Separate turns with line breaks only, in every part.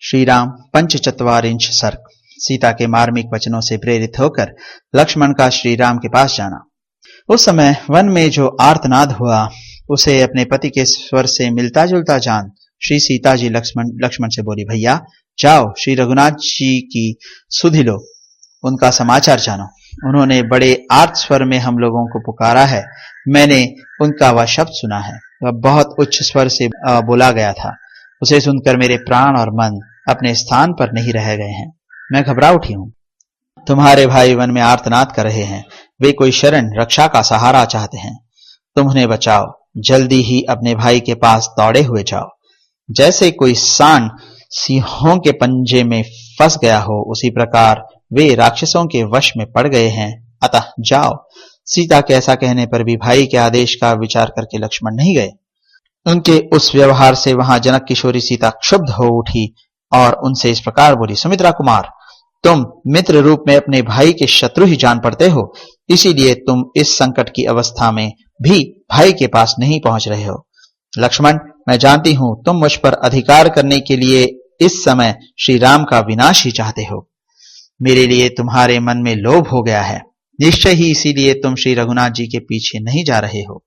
श्री राम पंचचत्वारिंश सर्ग। सीता के मार्मिक वचनों से प्रेरित होकर लक्ष्मण का श्री राम के पास जाना। उस समय वन में जो आर्तनाद हुआ उसे अपने पति के स्वर से मिलता जुलता जान श्री सीता जी लक्ष्मण से बोली, भैया जाओ श्री रघुनाथ जी की सुधि लो, उनका समाचार जानो। उन्होंने बड़े आर्त स्वर में हम लोगों को पुकारा है। मैंने उनका वह शब्द सुना है, वह बहुत उच्च स्वर से बोला गया था। उसे सुनकर मेरे प्राण और मन अपने स्थान पर नहीं रह गए हैं। मैं घबरा उठी हूं। तुम्हारे भाई वन में आर्तनाद कर रहे हैं। वे कोई शरण रक्षा का सहारा चाहते हैं। तुम उन्हें बचाओ। जल्दी ही अपने भाई के पास दौड़े हुए जाओ। जैसे कोई सांड सिंहों के पंजे में फंस गया हो, उसी प्रकार वे राक्षसों के वश में पड़ गए हैं। अतः जाओ। सीता के ऐसा कहने पर भी भाई के आदेश का विचार करके लक्ष्मण नहीं गए। उनके उस व्यवहार से वहां जनक किशोरी सीता क्षुब्ध हो उठी और उनसे इस प्रकार बोली, सुमित्रा कुमार, तुम मित्र रूप में अपने भाई के शत्रु ही जान पड़ते हो, इसीलिए तुम इस संकट की अवस्था में भी भाई के पास नहीं पहुंच रहे हो। लक्ष्मण, मैं जानती हूं तुम मुझ पर अधिकार करने के लिए इस समय श्री राम का विनाश ही चाहते हो। मेरे लिए तुम्हारे मन में लोभ हो गया है, निश्चय ही इसीलिए तुम श्री रघुनाथ जी के पीछे नहीं जा रहे हो।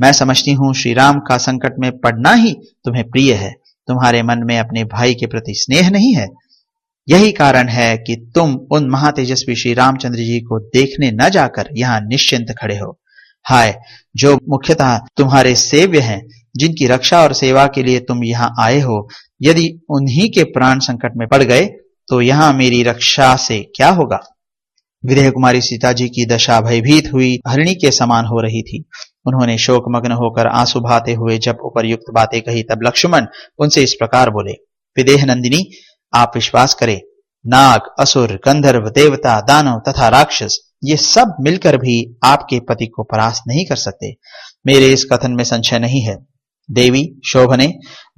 मैं समझती हूं श्री राम का संकट में पड़ना ही तुम्हें प्रिय है। तुम्हारे मन में अपने भाई के प्रति स्नेह नहीं है। यही कारण है कि तुम उन महातेजस्वी श्री रामचंद्र जी को देखने न जाकर यहाँ निश्चिंत खड़े हो। हाय, जो मुख्यतः तुम्हारे सेव्य हैं, जिनकी रक्षा और सेवा के लिए तुम यहाँ आए हो, यदि उन्हीं के प्राण संकट में पड़ गए तो यहाँ मेरी रक्षा से क्या होगा। विदेह कुमारी सीता जी की दशा भयभीत हुई हरिणी के समान हो रही थी। उन्होंने शोकमग्न होकर आंसू बहाते हुए जब उपर्युक्त बातें कही, तब लक्ष्मण उनसे इस प्रकार बोले, विदेह नंदिनी, आप विश्वास करें, नाग, असुर, गंधर्व, देवता, दानव तथा राक्षस ये सब मिलकर भी आपके पति को परास्त नहीं कर सकते। मेरे इस कथन में संशय नहीं है। देवी शोभने,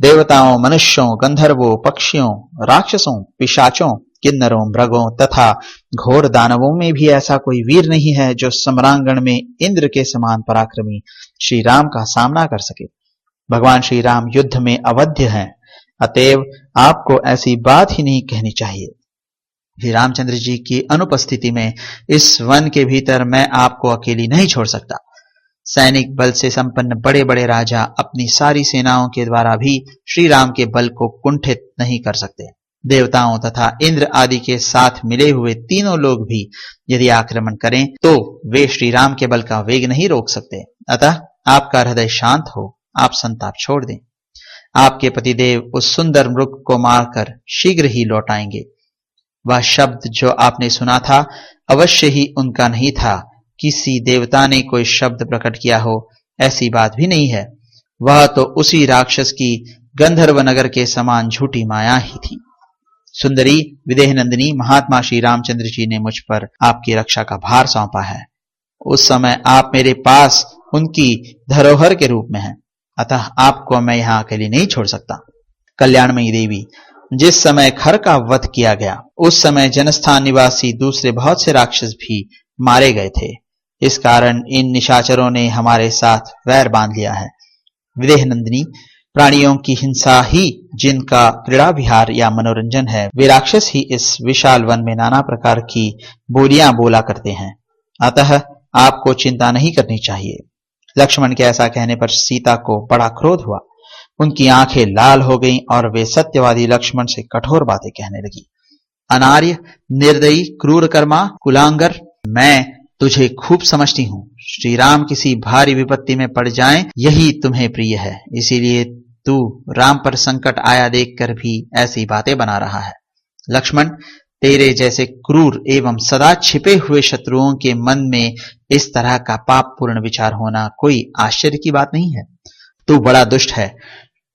देवताओं, मनुष्यों, गंधर्वों, पक्षियों, राक्षसों, पिशाचों, किन्नरों, मृगों तथा घोर दानवों में भी ऐसा कोई वीर नहीं है जो सम्रांगण में इंद्र के समान पराक्रमी श्री राम का सामना कर सके। भगवान श्री राम युद्ध में अवध्य हैं, अतएव आपको ऐसी बात ही नहीं कहनी चाहिए। श्री रामचंद्र जी की अनुपस्थिति में इस वन के भीतर मैं आपको अकेली नहीं छोड़ सकता। सैनिक बल से संपन्न बड़े बड़े राजा अपनी सारी सेनाओं के द्वारा भी श्री राम के बल को कुंठित नहीं कर सकते। देवताओं तथा इंद्र आदि के साथ मिले हुए तीनों लोग भी यदि आक्रमण करें तो वे श्री राम के बल का वेग नहीं रोक सकते। अतः आपका हृदय शांत हो, आप संताप छोड़ दें। आपके पतिदेव उस सुंदर मृग को मारकर शीघ्र ही लौट आएंगे। वह शब्द जो आपने सुना था अवश्य ही उनका नहीं था। किसी देवता ने कोई शब्द प्रकट किया हो, ऐसी बात भी नहीं है। वह तो उसी राक्षस की गंधर्व नगर के समान झूठी माया ही थी। सुंदरी विदेह नंदिनी, महात्मा श्री रामचंद्र जी ने मुझ पर आपकी रक्षा का भार सौंपा है। उस समय आप मेरे पास उनकी धरोहर के रूप में हैं, अतः आपको मैं यहाँ अकेली नहीं छोड़ सकता। कल्याणमयी देवी, जिस समय खर का वध किया गया उस समय जनस्थान निवासी दूसरे बहुत से राक्षस भी मारे गए थे। इस कारण इन निशाचरों ने हमारे साथ वैर बांध लिया है। विदेह नंदिनी, प्राणियों की हिंसा ही जिनका क्रीड़ा विहार या मनोरंजन है, वे राक्षस ही इस विशाल वन में नाना प्रकार की बोलियां बोला करते हैं। अतः आपको चिंता नहीं करनी चाहिए। लक्ष्मण के ऐसा कहने पर सीता को बड़ा क्रोध हुआ। उनकी आंखें लाल हो गईं और वे सत्यवादी लक्ष्मण से कठोर बातें कहने लगी। अनार्य, निर्दयी, क्रूर कर्मा, कुलांगर, मैं तुझे खूब समझती हूँ। श्री राम किसी भारी विपत्ति में पड़ जाएं, यही तुम्हें प्रिय है। इसीलिए तू राम पर संकट आया देखकर भी ऐसी बातें बना रहा है। लक्ष्मण, तेरे जैसे क्रूर एवं सदा छिपे हुए शत्रुओं के मन में इस तरह का पापपूर्ण विचार होना कोई आश्चर्य की बात नहीं है। तू बड़ा दुष्ट है।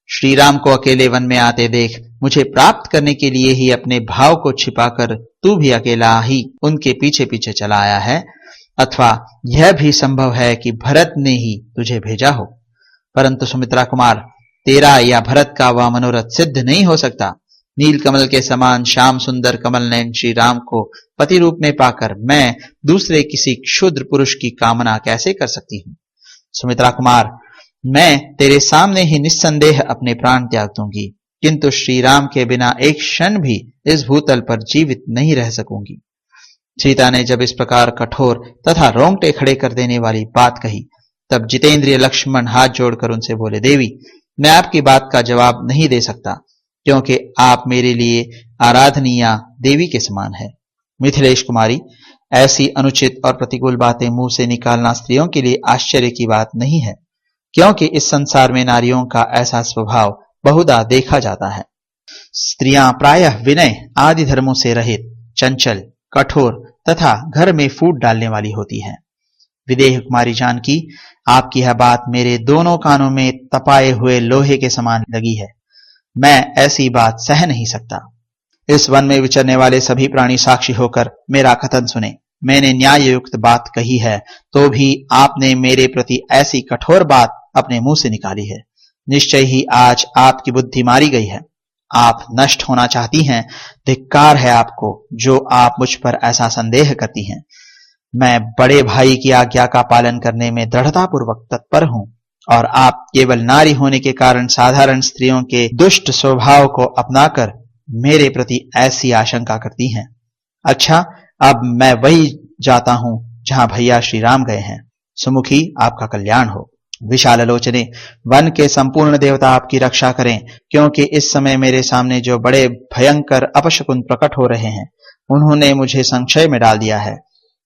श्री राम को अकेले वन में आते देख मुझे प्राप्त करने के लिए ही अपने भाव को छिपाकर तू भी अकेला ही उनके पीछे पीछे चला आया है। अथवा यह भी संभव है कि भरत ने ही तुझे भेजा हो। परंतु सुमित्रा कुमार, तेरा या भरत का वह मनोरथ सिद्ध नहीं हो सकता। नील कमल के समान श्याम सुंदर कमल नयन श्री राम को पति रूप में पाकर मैं दूसरे किसी क्षुद्र पुरुष की कामना कैसे कर सकती हूँ। सुमित्रा कुमार, मैं तेरे सामने ही निस्संदेह अपने प्राण त्याग दूंगी, किंतु श्री राम के बिना एक क्षण भी इस भूतल पर जीवित नहीं रह सकूंगी। सीता ने जब इस प्रकार कठोर तथा रोंगटे खड़े कर देने वाली बात कही, तब जितेंद्रिय लक्ष्मण हाथ जोड़कर उनसे बोले, देवी, मैं आपकी बात का जवाब नहीं दे सकता, क्योंकि आप मेरे लिए आराधनीय देवी के समान है। मिथिलेश कुमारी, ऐसी अनुचित और प्रतिकूल बातें मुंह से निकालना स्त्रियों के लिए आश्चर्य की बात नहीं है, क्योंकि इस संसार में नारियों का ऐसा स्वभाव बहुधा देखा जाता है। स्त्रियां प्रायः विनय आदि धर्मों से रहित, चंचल, कठोर तथा घर में फूट डालने वाली होती हैं। विदेह कुमारी जानकी, आपकी यह बात मेरे दोनों कानों में तपाए हुए लोहे के समान लगी है। मैं ऐसी बात सह नहीं सकता। इस वन में विचरने वाले सभी प्राणी साक्षी होकर मेरा कथन सुने। मैंने न्याय युक्त बात कही है, तो भी आपने मेरे प्रति ऐसी कठोर बात अपने मुंह से निकाली है। निश्चय ही आज आपकी बुद्धि मारी गई है। आप नष्ट होना चाहती हैं। धिक्कार है आपको, जो आप मुझ पर ऐसा संदेह करती हैं। मैं बड़े भाई की आज्ञा का पालन करने में दृढ़तापूर्वक तत्पर हूं, और आप केवल नारी होने के कारण साधारण स्त्रियों के दुष्ट स्वभाव को अपनाकर मेरे प्रति ऐसी आशंका करती हैं। अच्छा, अब मैं वही जाता हूं जहां भैया श्री राम गए हैं। सुमुखी, आपका कल्याण हो। विशाल लोचने, वन के संपूर्ण देवता आपकी रक्षा करें, क्योंकि इस समय मेरे सामने जो बड़े भयंकर अपशकुन प्रकट हो रहे हैं, उन्होंने मुझे संशय में डाल दिया है।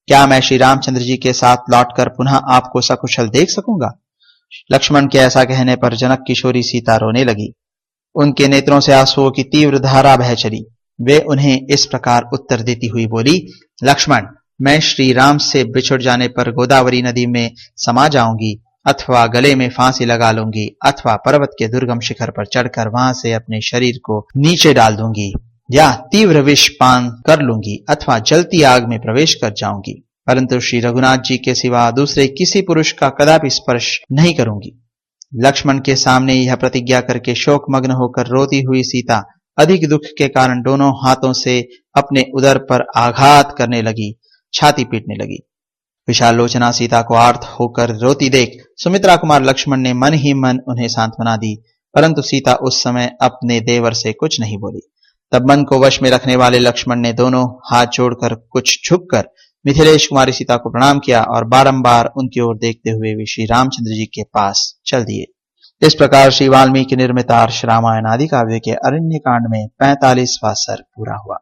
क्या मैं श्री रामचंद्र जी के साथ लौटकर पुनः आपको सकुशल देख सकूंगा? लक्ष्मण के ऐसा कहने पर जनक किशोरी सीता रोने लगी। उनके नेत्रों से आंसुओं की तीव्र धारा बह चली। वे उन्हें इस प्रकार उत्तर देती हुई बोली, लक्ष्मण, मैं श्री राम से बिछुड़ जाने पर गोदावरी नदी में समा जाऊंगी, अथवा गले में फांसी लगा लूंगी, अथवा पर्वत के दुर्गम शिखर पर चढ़कर वहां से अपने शरीर को नीचे डाल दूंगी, या तीव्र विष पान कर लूंगी, अथवा जलती आग में प्रवेश कर जाऊंगी, परंतु श्री रघुनाथ जी के सिवा दूसरे किसी पुरुष का कदापि स्पर्श नहीं करूंगी। लक्ष्मण के सामने यह प्रतिज्ञा करके शोकमग्न होकर रोती हुई सीता अधिक दुख के कारण दोनों हाथों से अपने उदर पर आघात करने लगी, छाती पीटने लगी। विशाल लोचना सीता को आर्त होकर रोती देख सुमित्रा कुमार लक्ष्मण ने मन ही मन उन्हें सांत्वना दी, परंतु सीता उस समय अपने देवर से कुछ नहीं बोली। तब मन को वश में रखने वाले लक्ष्मण ने दोनों हाथ जोड़कर कुछ झुककर मिथिलेश कुमारी सीता को प्रणाम किया और बारंबार उनकी ओर देखते हुए वे श्री रामचंद्र जी के पास चल दिए। इस प्रकार श्री वाल्मीकि निर्मित आर्ष रामायण आदि काव्य के अरण्य कांड में 45वां सर्ग पूरा हुआ।